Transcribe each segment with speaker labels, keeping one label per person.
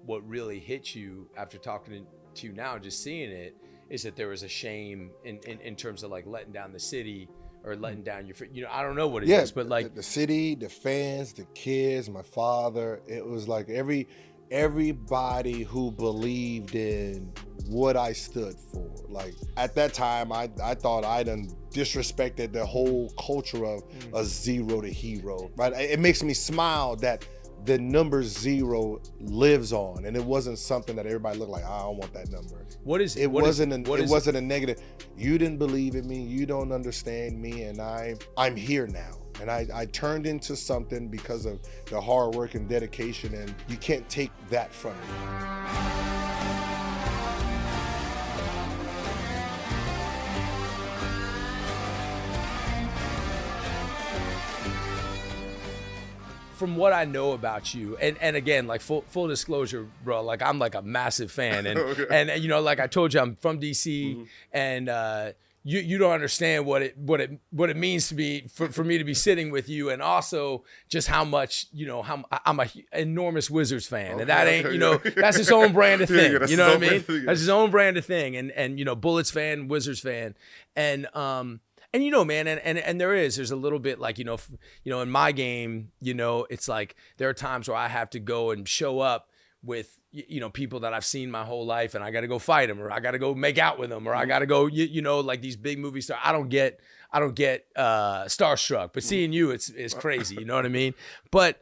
Speaker 1: what really hit you after talking to you now, just seeing it, is that there was a shame in terms of like letting down the city or letting down your, I don't know what it is, but like
Speaker 2: the city, the fans, the kids, my father. It was like everybody who believed in what I stood for. Like at that time, I thought I done disrespected the whole culture of a zero to hero. Right? It makes me smile that the number 0 lives on, and it wasn't something that everybody looked like, I don't want that number.
Speaker 1: What is it?
Speaker 2: It wasn't
Speaker 1: it?
Speaker 2: a negative. You didn't believe in me, you don't understand me, and I'm here now. And I turned into something because of the hard work and dedication, and you can't take that from me.
Speaker 1: From what I know about you, and again, like full disclosure, bro, like I'm like a massive fan, and
Speaker 2: Okay.
Speaker 1: and like I told you, I'm from DC, and you don't understand what it means to be for me to be sitting with you, and also just how much how I'm a enormous Wizards fan, and that ain't that's his own brand of thing, you know what I mean? That's his own brand of thing, and Bullets fan, Wizards fan, and man, and there's a little bit like, in my game, it's like there are times where I have to go and show up with, people that I've seen my whole life, and I got to go fight them, or I got to go make out with them, or I got to go, like these big movie stars. I don't get starstruck, but seeing you, it's crazy. You know what I mean? But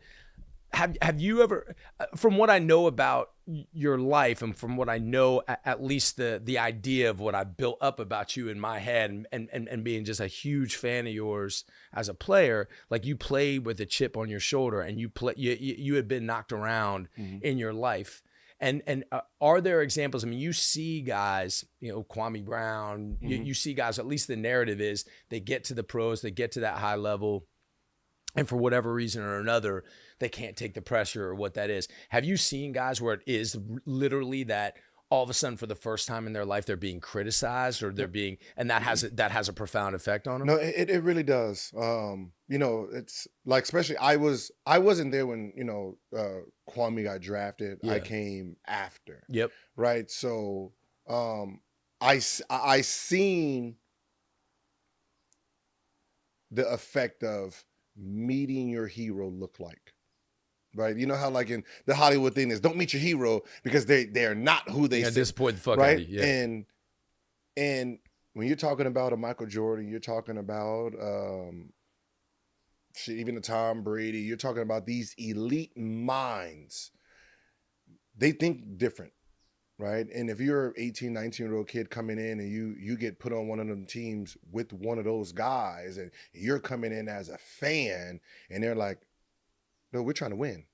Speaker 1: have you ever, from what I know about your life, and from what I know, at least the idea of what I built up about you in my head, and being just a huge fan of yours as a player, like you played with a chip on your shoulder, and you had been knocked around in your life. And are there examples? I mean, you see guys, Kwami Brown, you see guys, at least the narrative is they get to the pros, they get to that high level, and for whatever reason or another, they can't take the pressure or what that is. Have you seen guys where it is literally that all of a sudden for the first time in their life, they're being criticized, or and that has a profound effect on them?
Speaker 2: No, it really does. It's like, especially I wasn't there when, Kwame got drafted.
Speaker 1: Yeah.
Speaker 2: I came after.
Speaker 1: Yep.
Speaker 2: Right. So, I seen the effect of meeting your hero look like. Right, you know how like in the Hollywood thing is, don't meet your hero because they're not who they say.
Speaker 1: Disappoint the fuck
Speaker 2: right?
Speaker 1: out of you. Yeah.
Speaker 2: And when you're talking about a Michael Jordan, you're talking about even a Tom Brady, you're talking about these elite minds. They think different, right? And if you're an 18, 19-year-old kid coming in and you get put on one of them teams with one of those guys, and you're coming in as a fan, and they're like, no, we're trying to win.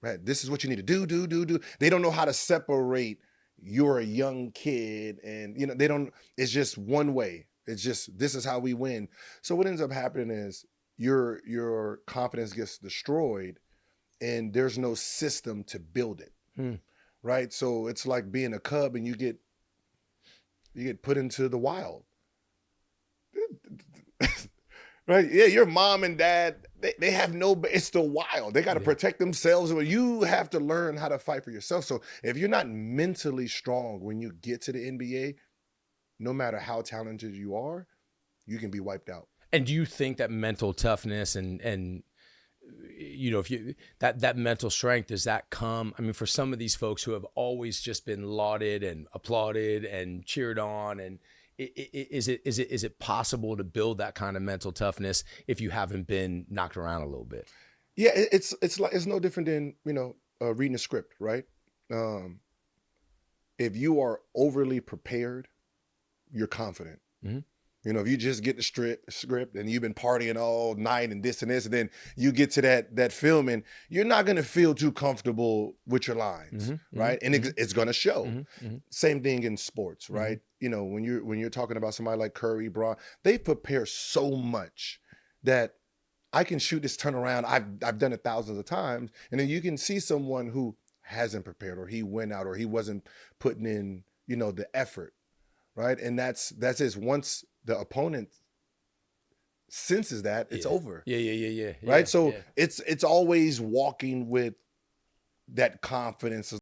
Speaker 2: Right? This is what you need to do. They don't know how to separate you're a young kid, and they don't, it's just one way. It's just, this is how we win. So what ends up happening is your confidence gets destroyed, and there's no system to build it. Right? So it's like being a cub, and you get put into the wild. Right? Yeah, your mom and dad, they have it's the wild. They got to protect themselves. You have to learn how to fight for yourself. So if you're not mentally strong when you get to the NBA, no matter how talented you are, you can be wiped out.
Speaker 1: And do you think that mental toughness and if you that mental strength, does that come? I mean, for some of these folks who have always just been lauded and applauded and cheered on, and is it possible to build that kind of mental toughness if you haven't been knocked around a little bit?
Speaker 2: Yeah, it's no different than reading a script, right? If you are overly prepared, you're confident. If you just get the script and you've been partying all night and this, and then you get to that filming, you're not going to feel too comfortable with your lines, right? And it's going to show. Same thing in sports, right? When you're talking about somebody like Curry, Brown, they prepare so much that I can shoot this turnaround. I've done it thousands of times, and then you can see someone who hasn't prepared, or he went out, or he wasn't putting in the effort, right? And that's it. Once the opponent senses that, it's over.
Speaker 1: Yeah.
Speaker 2: Right? So it's always walking with that confidence